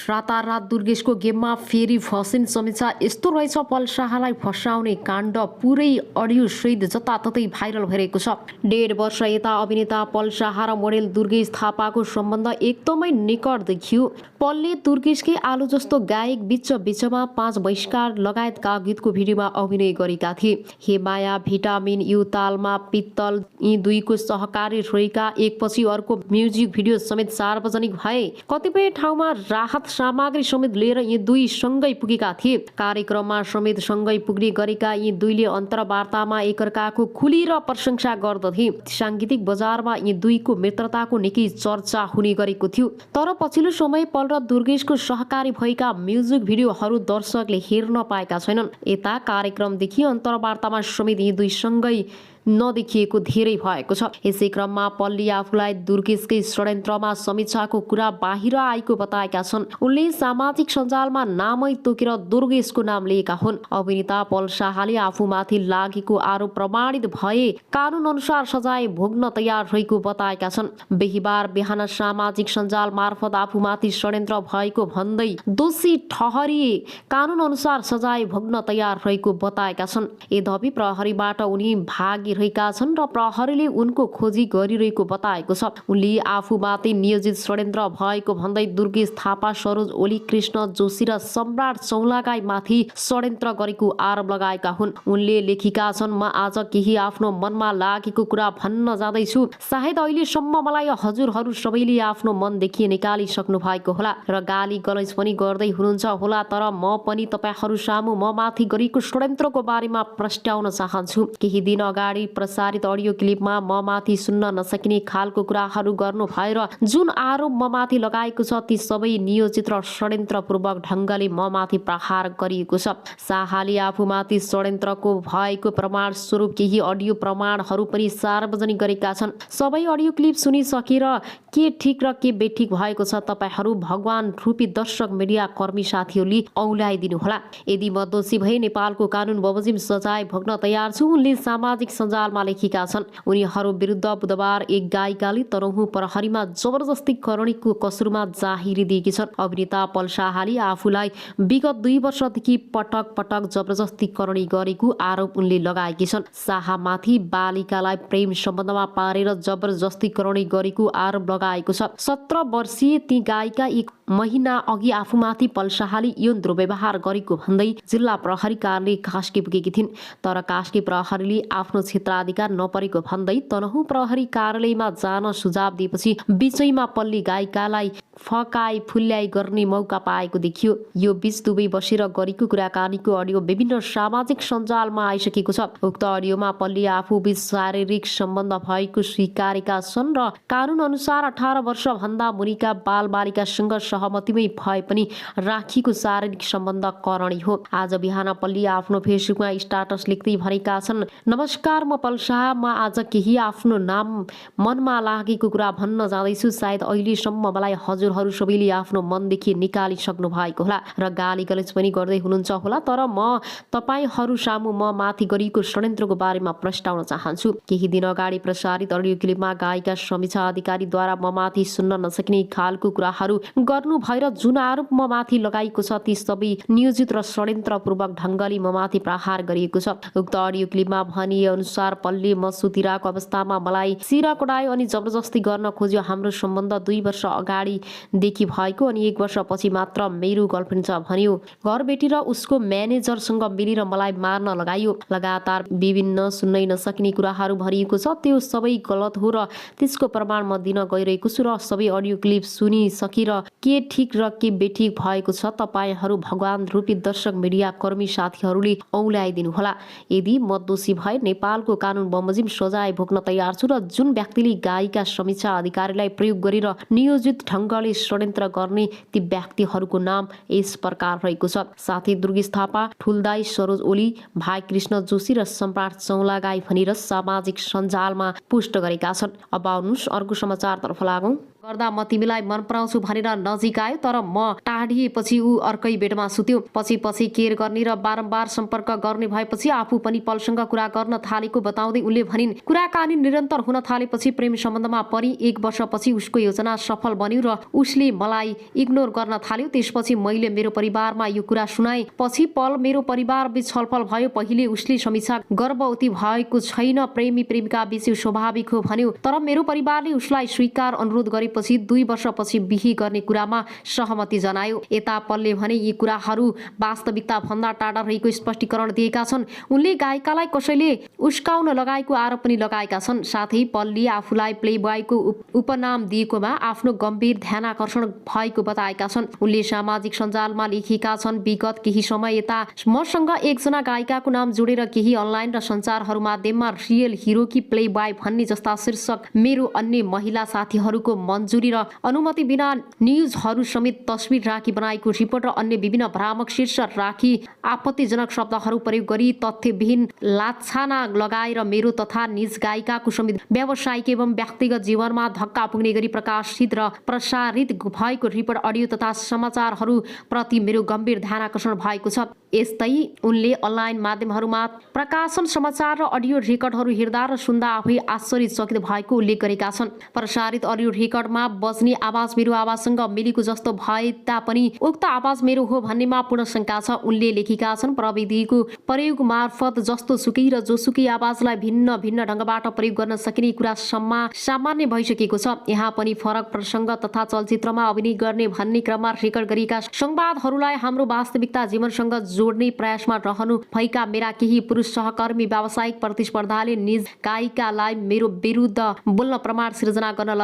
रातारात दुर्गेशको गेममा फेरि फसिन समीक्षा यस्तो रहेछ। पल शाहलाई फसाउने काण्ड पुरै अडियो सहित जताततै भाइरल भइरहेको छ। 1.5 वर्ष यता अभिनेता पल शाह र मोडेल दुर्गेश थापाको सम्बन्ध एकदमै निकट देखियो। पलले दुर्गेशकै आलु जस्तो गायक बीचमा 5 बहिष्कार लगायतका गीतको भिडियोमा अभिनय गरेका थिए। हे माया, भिटामिन यु, तालमा पित्तल यी दुईको सहकारी रहेका एकपछि अर्को म्युजिक भिडियो समेत सार्वजनिक भए। कतिपय ठाउँमा राहत सामग्री समेत लिएर यी दुई सँगै पुगेका थिए। कार्यक्रममा समेत सँगै पुग्ने गरेका यी दुईले अन्तर्वार्तामा एकअर्काको खुलेर प्रशंसा गर्दथे। सांगीतिक बजारमा यी दुईको मित्रताको निकै चर्चा हुने गरेको थियो। तर पछिल्लो समय पल र दुर्गेशको सहकारी भएका म्युजिक भिडियोहरू दर्शकले हेर्न पाएका छैनन्। यता कार्यक्रमदेखि अन्तर्वार्तामा समेत यी दुई सँगै नदेखिएको धेरै भएको छ। यसै क्रममा पलले आफूलाई दुर्गेशकै षड्यन्त्रमा समीक्षाको कुरा बाहिर आएको बताएका छन्। उनले सामाजिक सञ्जालमा नामै तोकेर दुर्गेशको नाम लिएका हुन्। अभिनेता पल शाहले आफूमाथि लागेको आरोप प्रमाणित भए कानुन अनुसार सजाय भोग्न तयार रहेको बताएका छन्। बिहीबार बिहान सामाजिक सञ्जाल मार्फत आफूमाथि षड्यन्त्र भएको भन्दै दोषी ठहरिए कानुन अनुसार सजाय भोग्न तयार रहेको बताएका छन्। यद्यपि प्रहरीबाट उनी भागी रहेका छन् र प्रहरीले उनको खोजी गरिरहेको बताएको छ। उनले आफूमाथि नियोजित षड्यन्त्र भएको भन्दै दुर्गेश थापा, सरोज ओली, कृष्ण जोशी र सम्राट चौलागाई माथि षड्यन्त्र गरेको आरोप लगाएका हुन्। उनले लेखेका छन्, म आज केही आफ्नो मनमा लागेको कुरा भन्न जाँदैछु। सायद अहिलेसम्म मलाई हजुरहरू सबैले आफ्नो मनदेखि निकालिसक्नु भएको होला र गाली गलौज पनि गर्दै हुनुहुन्छ होला, तर म पनि तपाईहरू सामु म माथि गरेको षड्यन्त्रको बारेमा प्रस्ट्याउन चाहन्छु। केही दिन अगाडि प्रसारित अडियो क्लिपमा म माथि सुन्न नसकिने खालको कुराहरू गर्नु भएर जुन आरोप म माथि लगाएको छ ती सबै नियोजित र षड्यन्त्रपूर्वक ढङ्गले म माथि प्रहार गरिएको छ। शाहले आफूमाथि षड्यन्त्रको भएको प्रमाण स्वरूप केही अडियो प्रमाणहरू पनि सार्वजनिक गरेका छन्। सबै अडियो क्लिप सुनिसकेर के ठिक र के बेठिक भएको छ तपाईहरू भगवान रूपी दर्शक मिडिया कर्मी साथीहरूले औल्याइदिनुहोला। यदि म दोषी भए नेपालको कानुन बमोजिम सजाय भोग्न तयार छु, उनले सामाजिक सञ्जालमा लेखेका छन्। उनीहरू विरुद्ध बुधबार एक गायिकाले तनहुँ प्रहरीमा जबरजस्ती करणीको कसुरमा जाहेरी दिएकी छन्। अभिनेता पल शाहले आफूलाई विगत 2 वर्षदेखि पटक पटक जबरजस्ती करणी गरेको आरोप उनले लगाएकी छन्। शाहमाथि बालिकालाई प्रेम सम्बन्धमा पारेर जबरजस्ती करणी गरेको आरोप लगाएको छ। 17 वर्षीय ती गायिका 1 महिना अघि आफूमाथि पल शाहले यौन दुर्व्यवहार गरेको भन्दै जिल्ला प्रहरी कार्यालय कास्की पुगेकी थिइन्। तर कास्की प्रहरीले आफ्नो क्षेत्राधिकार नपरेको भन्दै तनहुँ प्रहरी कार्यालयमा जान सुझाव दिएपछि बिचैमा पल्ली गायिकालाई फकाई फुल्याई गर्ने मौका पाएको देखियो। यो बीच दुवै बसेर गरेको कुराकानीको अडियो विभिन्न सामाजिक सञ्जालमा आइसकेको छ। उक्त अडियोमा पल्ली आफू बीच शारीरिक सम्बन्ध भएको स्वीकारेका छन् र कानुन अनुसार 18 वर्षभन्दा मुनिका बालबालिकासँग सहमतिमै भए पनि राखिएको शारीरिक सम्बन्ध करणी हो। आज बिहान पल्ली आफ्नो फेसबुकमा स्टाटस लेख्दै भनेका छन्, नमस्कार, म पल शाह। म आज केही आफ्नो मनमा लागेको कुरा भन्न जाँदैछु। सायद अहिलेसम्म मलाई हजुरहरू सबैले आफ्नो मनदेखि निकालिसक्नु भएको होला र गाली गलौज पनि गर्दै हुनुहुन्छ होला, तर म तपाईहरू सामु म माथि गरेको षड्यन्त्रको बारेमा प्रस्ट्याउन चाहन्छु। केही दिन अगाडि प्रसारित अडियो क्लिपमा गायिका समीक्षा अधिकारीद्वारा म माथि सुन्न नसकिने खालको कुराहरू गर्नु भएर जुन आरोप म माथि लगाइएको छ ती सबै नियोजित र षड्यन्त्रपूर्वक ढङ्गले म माथि प्रहार गरिएको छ। उक्त अडियो क्लिपमा भनिए अनुसार पलले म सुतिरहेको अवस्थामा मलाई सिरा कोडायो अनि जबरजस्ती गर्न खोज्यो। हाम्रो सम्बन्ध 2 वर्ष अगाडिदेखि भएको अनि 1 वर्षपछि मात्र मेरो गर्लफ्रेन्ड छ भन्यो। घरबेटी र उसको म्यानेजरसँग मिलेर मलाई मार्न लगायो। लगातार विभिन्न सुन्नै नसकिने कुराहरू भनिएको छ। त्यो सबै गलत हो र त्यसको प्रमाण म दिन गइरहेको छु र सबै अडियो क्लिप सुनिसकेर के ठिक र के बेठिक भएको छ तपाईहरू भगवान रूपी दर्शक मिडिया कर्मी साथीहरूले औल्याइदिनु होला। यदि म दोषी भए नेपालको कानुन बमोजिम सजाय भोग्न तयार छु र जुन व्यक्तिले गायिका समीक्षा अधिकारीलाई प्रयोग गरेर नियोजित ढङ्गले षड्यन्त्र गर्ने ती व्यक्तिहरूको नाम यस प्रकार रहेको छ। साथै दुर्गेश थापा, ठुलदाई सरोज ओली, भाइ कृष्ण जोशी र सम्राट चौलागाई भनेर सामाजिक सञ्जालमा पोस्ट गरेका छन्। अब आउनुहोस् अर्को समाचारतर्फ लागौं। गर्दा म तिमीलाई मन पराउँछु भनेर नजिक आयो, तर म टाढिएपछि ऊ अर्कै बेडमा सुत्यो। पछि केयर गर्ने र बारम्बार सम्पर्क गर्ने भएपछि आफू पनि पलसँग कुरा गर्न थालेको बताउँदै उनले भनिन्। कुराकानी निरन्तर हुन थालेपछि प्रेम सम्बन्धमा परि 1 वर्षपछि उसको योजना सफल बन्यो र उसले मलाई इग्नोर गर्न थाल्यो। त्यसपछि मैले मेरो परिवारमा यो कुरा सुनाएँ। पछि पल मेरो परिवार बीच छलफल भयो। पहिले उसले समीक्षा गर्भवती भएको छैन, प्रेमी प्रेमिका बीच स्वाभाविक हो भन्यो, तर मेरो परिवारले उसलाई स्वीकार अनुरोध गरेपछि 2 वर्षपछि बिहे गर्ने कुरामा सहमति जनायो। यता पलले भने यी कुराहरू वास्तविकता भन्दा टाढा रहेको स्पष्टीकरण दिएका छन्। उनले गायिकालाई कसैले उस्काउन लगाएको आरोप पनि लगाएका छन्। साथै पलले आफूलाई प्लेबॉयको उपनाम दिएकोमा आफ्नो गम्भीर ध्यानाकर्षण भएको बताएका छन्। उनले सामाजिक सञ्जालमा लेखेका छन्, विगत केही समय यता मसँग एकजना गायिकाको नाम जोडेर केही अनलाइन र सञ्चारहरू माध्यममा रियल हिरो कि प्लेबॉय भन्ने जस्ता शीर्षक मेरो अन्य महिला साथीहरूको मन्जुरी र अनुमति बिना न्युजहरू समेत तस्बिर राखी बनाएको रिपोर्ट र अन्य विभिन्न भ्रामक शीर्षक राखी आपत्तिजनक शब्दहरू प्रयोग गरी तथ्यविहीन लाछाना लगाएर मेरो तथा निज गायिकाको समेत व्यावसायिक एवं व्यक्तिगत जीवनमा धक्का पुग्ने गरी प्रकाशित र प्रसारित भएको रिपोर्ट, अडियो तथा समाचारहरू प्रति मेरो गम्भीर ध्यानाकर्षण भएको छ। यस्तै उनले अनलाइन माध्यमहरूमा प्रकाशन समाचार र अडियो रेकर्डहरू हेर्दा र सुन्दा आफै आश्चर्यचकित भएको उल्लेख गरेका छन्। प्रसारित अडियो रेकर्डमा बज्ने आवाज मेरो आवाजसँग मिलेको जस्तो भए तापनि उक्त आवाज मेरो हो भन्नेमा पूर्ण शङ्का छ। उनले लेखेका छन्, प्रविधिको प्रयोग मार्फत जस्तो सुकै र जोसुकै आवाजलाई भिन्न भिन्न ढङ्गबाट प्रयोग गर्न सकिने कुरा सामान्य भइसकेको छ। यहाँ पनि फरक प्रसङ्ग तथा चलचित्रमा अभिनय गर्ने भन्ने क्रममा रेकर्ड गरिएका संवादहरूलाई हाम्रो वास्तविकता जीवनसँग जोड्ने प्रयासमा रहनु भएका मेरा केही पुरुष सहकर्मी व्यावसायिक प्रतिस्पर्धाले निज गायिकालाई मेरो विरुद्ध बोल्न प्रमाण सिर्जना गर्न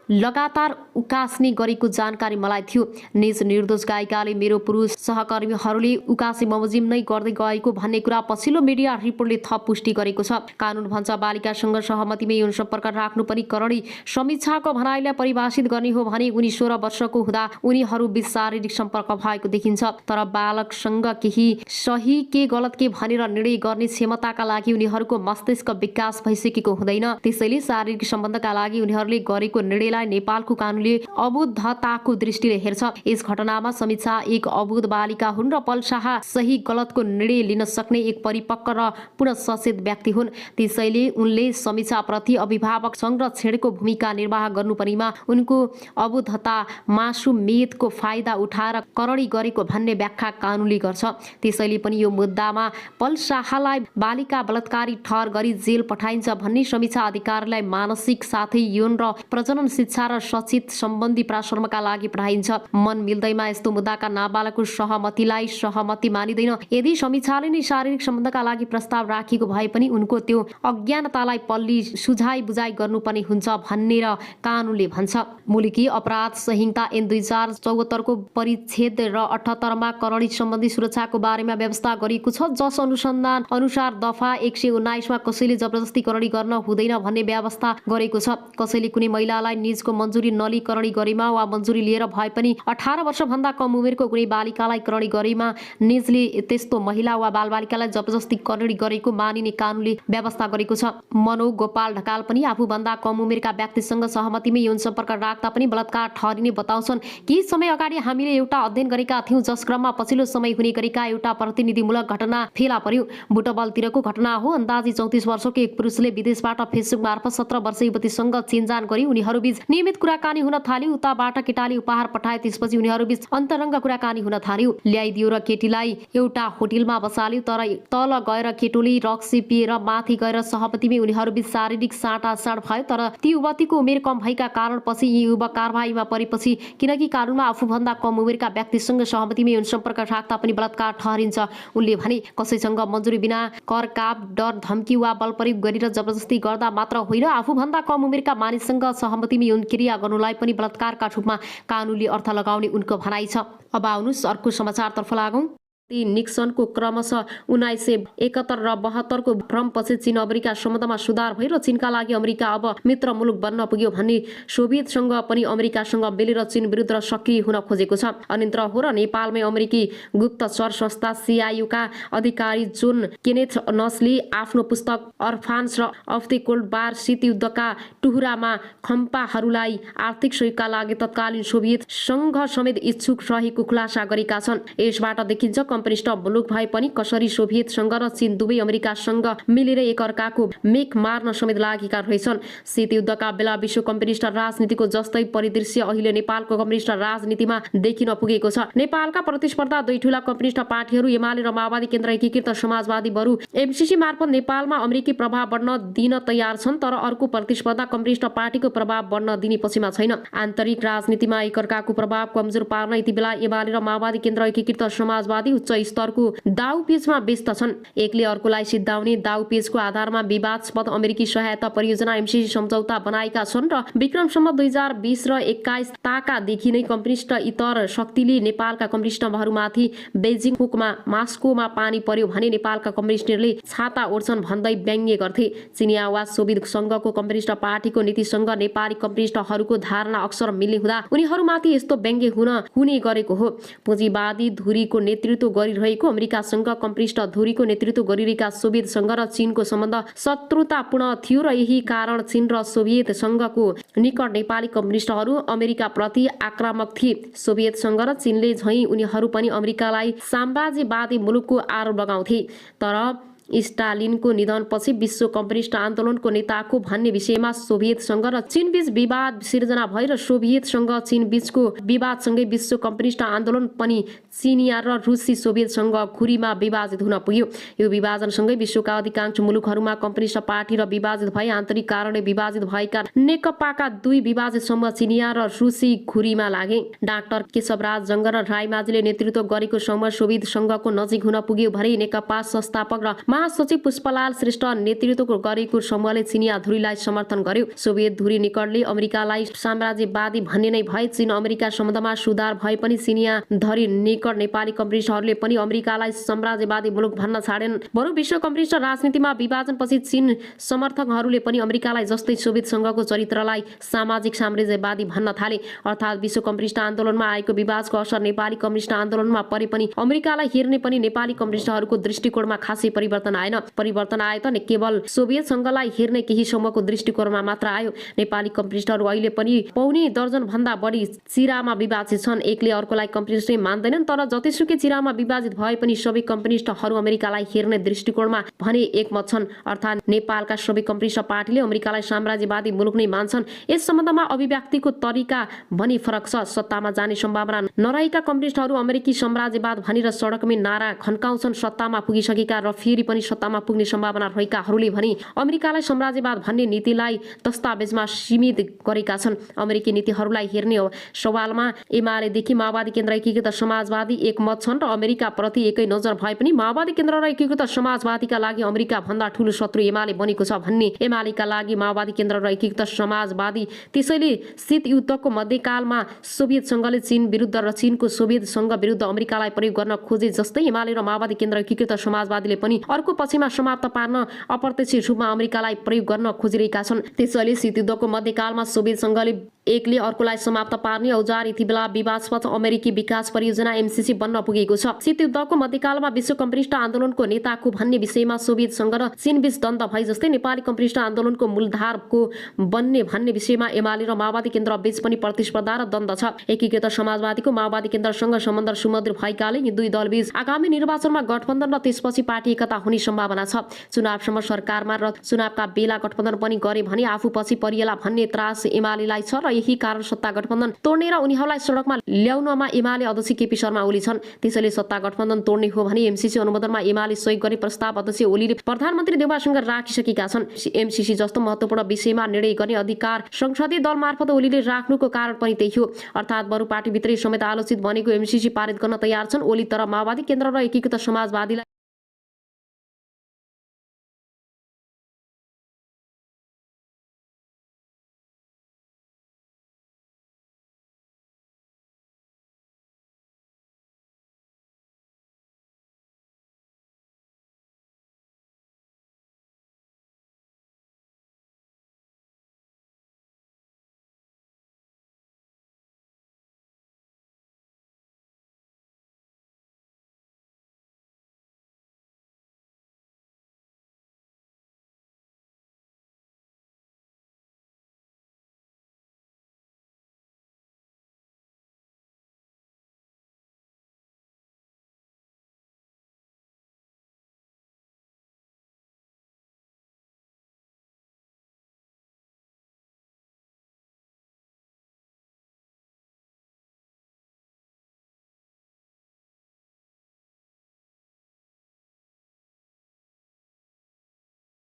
लगातार उकास्ने गरेको जानकारी मलाई थियो। निज निर्दोष गायिकाले मेरो पुरुष सहकर्मीहरूले उकासी बमोजिम नै गर्दै गएको भन्ने कुरा पछिल्लो मिडिया रिपोर्टले थप पुष्टि गरेको छ। कानुन भन्छ बालिकासँग सहमतिमा यौन सम्पर्क राख्नु पनि करणी समीक्षाको भनाइलाई परिभाषित गर्ने हो भने उनी 16 वर्षको हुँदा उनीहरू बीच शारीरिक सम्पर्क भएको देखिन्छ। तर बालकसँग केही सही के गलत के भनेर निर्णय गर्ने क्षमताका लागि उनीहरूको मस्तिष्क विकास भइसकेको हुँदैन। त्यसैले शारीरिक सम्बन्धका लागि उनीहरूले गरेको निर्णयलाई नेपालको कानुनले अबोधताको दृष्टिले हेर्छ। यस घटनामा समीक्षा एक अबोध बालिका हुन् र पल शाह सही गलतको निर्णय लिन सक्ने एक परिपक्व र पूर्ण सचेत व्यक्ति हुन्। त्यसैले उनले समीक्षाप्रति अभिभावक संरक्षणको भूमिका निर्वाह गर्नुपर्नेमा उनको अबोधता मासुमियतको फाइदा उठाएर करणी गरेको भन्ने व्याख्या कानुनले गर्छ। त्यसैले पनि यो मुद्दामा पल शाहलाई बालिका बलात्कारी ठहर गरी जेल पठाइन्छ भन्ने समीक्षा अधिकारीलाई मानसिक साथै यौन र प्रजनन शिक्षा र सचेत सम्बन्धी परामर्शका लागि पठाइन्छ। मन मिल्दैमा यस्तो मुद्दाका नाबालकको सहमतिलाई सहमति मानिँदैन। यदि समीक्षाले नै शारीरिक सम्बन्धका लागि प्रस्ताव राखेको भए पनि उनको त्यो अज्ञानतालाई पल्ली सुझाइ बुझाइ गर्नुपर्ने हुन्छ भन्ने र कानुनले भन्छ। मुलुकी अपराध संहिता ऐन 2074 को परिच्छेद र 78 मा करणी सम्बन्धी सुरक्षाको बारेमा व्यवस्था गरिएको छ, जस अनुसन्धान अनुसार दफा 119 मा कसैले जबरजस्ती करणी गर्न हुँदैन भन्ने व्यवस्था गरेको छ। कसैले कुनै महिलालाई निजको मन्जुरी नलिई करणी गरेमा वा मन्जुरी लिएर भए पनि 18 वर्षभन्दा कम उमेरको कुनै बालिकालाई करणी गरेमा निजले त्यस्तो महिला वा बालबालिकालाई जबरजस्ती करणी गरेको मानिने कानुनले व्यवस्था गरेको छ। मनोज गोपाल ढकाल पनि आफूभन्दा कम उमेरका व्यक्तिसँग सहमतिमै यौन सम्पर्क राख्दा पनि बलात्कार ठहरिने बताउँछन्। केही समय अगाडि हामीले एउटा अध्ययन गरेका थियौँ जस क्रममा पछिल्लो समय हुने गरेका एउटा प्रतिनिधिमूलक घटना फेला पर्यो। बुटबलतिरको घटना हो। अन्दाजी 34 वर्षको एक पुरुषले विदेशबाट फेसबुक मार्फत 17 वर्ष युवतीसँग चिनजान गरी उनीहरूबीच नियमित कुराकानी हुन थाल्यो। उताबाट केटाले उपहार पठाए, त्यसपछि उनीहरूबीच अन्तरङ्ग कुराकानी हुन थाल्यो। ल्याइदियो र केटीलाई एउटा होटेलमा बसाल्यो, तर तल गएर केटोले रक्सी पिएर माथि गएर सहमतिमै उनीहरूबीच शारीरिक साटासाट भयो। तर ती युवतीको उमेर कम भएका कारण पछि यी युवक कारबाहीमा परेपछि, किनकि कानुनमा आफूभन्दा कम उमेरका व्यक्तिसँग सहमतिमै यौन सम्पर्क राख्दा पनि बलात्कार ठहरिन्छ। उनले भने कसैसँग मन्जुरी बिना करकाप, डर, धम्की वा बल प्रयोग गरेर जबरजस्ती गर्दा मात्र होइन, आफूभन्दा कम उमेरका मानिससँग सहमतिमै यौन क्रिया गर्नुलाई पनि बलात्कारका रूपमा कानुनले अर्थ लगाउने उनको भनाइ छ। अब आउनुहोस् अर्को समाचारतर्फ लागौँ। निक्सनको क्रमशः 1971 र 72 को भ्रमपछि चीन अमेरिका सम्बन्धमा सुधार भयो र चीनका लागि अमेरिका अब मित्र मुलुक बन्न पुग्यो भन्ने सोभियतसँग पनि अमेरिकासँग मिलेर चीन विरुद्ध सक्रिय हुन खोजेको छ। अन्यत्र हो र नेपालमै अमेरिकी गुप्तचर संस्था CIU का अधिकारी जोन केनेथ नस्ली आफ्नो पुस्तक अर्फान्स र अफ द कोल्ड वार शीत युद्धका टुहुरामा खम्पाहरूलाई आर्थिक सहयोगका लागि तत्कालीन सोभियत सङ्घ समेत इच्छुक रहेको खुलासा गरेका छन्। यसबाट देखिन्छ कम्युनिस्ट मुलुक भए पनि कसरी सोभियत सङ्घ र चीन दुवै अमेरिकासँग मिलेर एकअर्काको मेक मार्न समेत लागेका रहेछन्। शीत युद्धका बेला विश्व कम्युनिस्ट राजनीतिको जस्तै परिदृश्य अहिले नेपालको कम्युनिस्ट राजनीतिमा देखिन पुगेको छ। नेपालका प्रतिस्पर्धा दुई ठूला कम्युनिस्ट पार्टीहरू एमाले र माओवादी केन्द्र एकीकृत समाजवादी बरु MCC मार्फत नेपालमा अमेरिकी प्रभाव बढ्न दिन तयार छन्, तर अर्को प्रतिस्पर्धा कम्युनिस्ट पार्टीको प्रभाव बढ्न दिने पछिमा छैन। आन्तरिक राजनीतिमा एकअर्काको प्रभाव कमजोर पार्न यति बेला एमाले र माओवादी केन्द्र एकीकृत समाजवादी उच्च स्तरको दाउपेचमा व्यस्त छन्। एकले अर्कोलाई सिद्धाउने दाउपेचको आधारमा विवादस्पद अमेरिकी सहायता परियोजना MCC सम्झौता बनाएका छन् र विक्रमसम्म 2020 र 21 ताकादेखि नै कम्युनिस्ट इतर शक्तिले नेपालका कम्युनिस्टहरूमाथि बेजिङ पुकमा मास्कोमा पानी पर्यो भने नेपालका कम्युनिस्टहरूले छाता ओढ्छन् भन्दै व्यङ्ग्य गर्थे। चिनिया वा सोभियत सङ्घको कम्युनिस्ट पार्टीको नीतिसँग नेपाली कम्युनिस्टहरूको धारणा अक्सर मिल्ने हुँदा उनीहरूमाथि यस्तो व्यङ्ग्य हुने गरेको हो। पुँजीवादी धुरीको नेतृत्व गरिरहेको अमेरिकासँग कम्युनिस्ट धुरीको नेतृत्व गरिरहेका सोभियत सङ्घ र चीनको सम्बन्ध शत्रुतापूर्ण थियो र यही कारण चीन र सोभियत सङ्घको निकट नेपाली कम्युनिस्टहरू अमेरिकाप्रति आक्रामक थिए। सोभियत सङ्घ र चीनले झैँ उनीहरू पनि अमेरिकालाई साम्राज्यवादी मुलुकको आरोप लगाउँथे। तर स्टालिनको निधनपछि विश्व कम्युनिस्ट आन्दोलनको नेताको भन्ने विषयमा सोभियत सङ्घ र चीन बीच विवाद सिर्जना भएर सोभियत सङ्घ चीन बीचको विवादसँगै विश्व कम्युनिस्ट आन्दोलन पनि चिनिया र रुसी सोभियत सङ्घ खुरीमा विभाजित हुन पुग्यो। यो विभाजनसँगै विश्वका अधिकांश मुलुकहरूमा कम्युनिस्ट पार्टी र विभाजित भए आन्तरिक कारणले विभाजित भएका नेकपाका दुई विभाजित समूह चिनिया र रुसी खुरीमा लागे। डाक्टर केशवराज जङ्ग र रायमाझीले नेतृत्व गरेको समूह सोभियत सङ्घको नजिक हुन पुग्यो भने नेकपा संस्थापक र महासचिव पुष्पलाल श्रेष्ठ नेतृत्व गरेको समूहले चिनिया धुरीलाई समर्थन गर्यो। सोभियत धुरी निकटले अमेरिकालाई साम्राज्यवादी भन्ने नै भए चीन अमेरिका सम्बन्धमा सुधार भए पनि चिनिया धुरी निकट नेपाली कम्युनिस्टहरूले पनि अमेरिकालाई साम्राज्यवादी मुलुक भन्न छाडेन। बरु विश्व कम्युनिस्ट राजनीतिमा विभाजनपछि चीन समर्थकहरूले पनि अमेरिकालाई जस्तै सोभियत सङ्घको चरित्रलाई सामाजिक साम्राज्यवादी भन्न थाले। अर्थात् विश्व कम्युनिस्ट आन्दोलनमा आएको विवादको असर नेपाली कम्युनिस्ट आन्दोलनमा परे पनि अमेरिकालाई हेर्ने पनि नेपाली कम्युनिस्टहरूको दृष्टिकोणमा खासै परिवर्तन आएन। परिवर्तन आए त केवल सोभियत सङ्घलाई हेर्ने केही समूहको दृष्टिकोणमा मात्र आयो। नेपाली कम्युनिस्टहरू अहिले पनि पौने दर्जन भन्दा बढी चिरामा विभाजित छन्। एकले अर्कोलाई कम्युनिस्ट मान्दैनन्, तर जतिसुकै चिरामा विभाजित भए पनि सबै कम्युनिस्टहरू अमेरिकालाई हेर्ने दृष्टिकोणमा भने एकमत छन्। अर्थात् नेपालका सबै कम्युनिस्ट पार्टीले अमेरिकालाई साम्राज्यवादी मुलुक नै मान्छन्। यस सम्बन्धमा अभिव्यक्तिको तरिका भनी फरक छ। सत्तामा जाने सम्भावना नरहेका कम्युनिस्टहरू अमेरिकी साम्राज्यवाद भनेर सडकमै नारा खन्काउँछन्। सत्तामा पुगिसकेका र फेरि पनि सत्तामा पुग्ने सम्भावना रहेकाहरूले भने अमेरिकालाई साम्राज्यवाद भन्ने नीतिलाई दस्तावेजमा सीमित गरेका छन्। अमेरिकी नीतिहरूलाई हेर्ने सवालमा एमालेदेखि माओवादी केन्द्र एकीकृत समाजवादी एकमत छन् र अमेरिका प्रति एकै नजर भए पनि माओवादी केन्द्र र एकीकृत समाजवादीका लागि अमेरिका भन्दा ठूलो शत्रु एमाले बनेको छ भन्ने एमालेका लागि माओवादी केन्द्र र एकीकृत समाजवादी। त्यसैले शीत युद्धको मध्यकालमा सोभियत सङ्घले चीन विरुद्ध र चीनको सोभियत सङ्घ विरुद्ध अमेरिकालाई प्रयोग गर्न खोजे जस्तै एमाले र माओवादी केन्द्र एकीकृत समाजवादीले पनि अर्को पछिमा समाप्त पार्न अप्रत्यक्ष रूपमा अमेरिकालाई प्रयोग गर्न खोजिरहेका छन्। त्यसैले शीत युद्धको मध्यकालमा सोभियत सङ्घले एकले अर्कोलाई समाप्त पार्ने औजार यति बेला विवादस्पद अमेरिकी विकास परियोजना MCC बन्न पुगेको छ। शीत युद्धको मध्यकालमा विश्व कम्युनिस्ट आन्दोलनको नेताको भन्ने विषयमा सोभियत सङ्घ र चीन बीच द्वन्द भए जस्तै नेपाली कम्युनिस्ट आन्दोलनको मूलधारको बन्ने भन्ने विषयमा एमाले र माओवादी केन्द्र बीच पनि प्रतिस्पर्धा र द्वन्द छ। एकीकृत समाजवादीको माओवादी केन्द्रसँग सम्बन्ध सुमधुर भएकाले यी दुई दलबीच आगामी निर्वाचनमा गठबन्धन र त्यसपछि पार्टी एकता हुने सम्भावना छ। चुनावसम्म सरकारमा र चुनावका बेला गठबन्धन पनि गरे भने आफू पछि परिएला भन्ने त्रास एमालेलाई छ र यही कारण सत्ता गठबन्धन तोड्ने र उनीहरूलाई सडकमा ल्याउनमा एमाले अध्यक्ष केपी शर्मा ओली छन्। त्यसैले सत्ता गठबन्धन तोड्ने हो भने MCC अनुमोदनमा एमाले सहयोग गर्ने प्रस्ताव अध्यक्ष ओलीले प्रधानमन्त्री देउवासँग राखिसकेका छन्। MCC जस्तो महत्त्वपूर्ण विषयमा निर्णय गर्ने अधिकार संसदीय दल मार्फत ओलीले राख्नुको कारण पनि त्यही हो। अर्थात् बरु पार्टीभित्रै समेत आलोचित बनेको MCC पारित गर्न तयार छन् ओली, तर माओवादी केन्द्र र एकीकृत समाजवादीलाई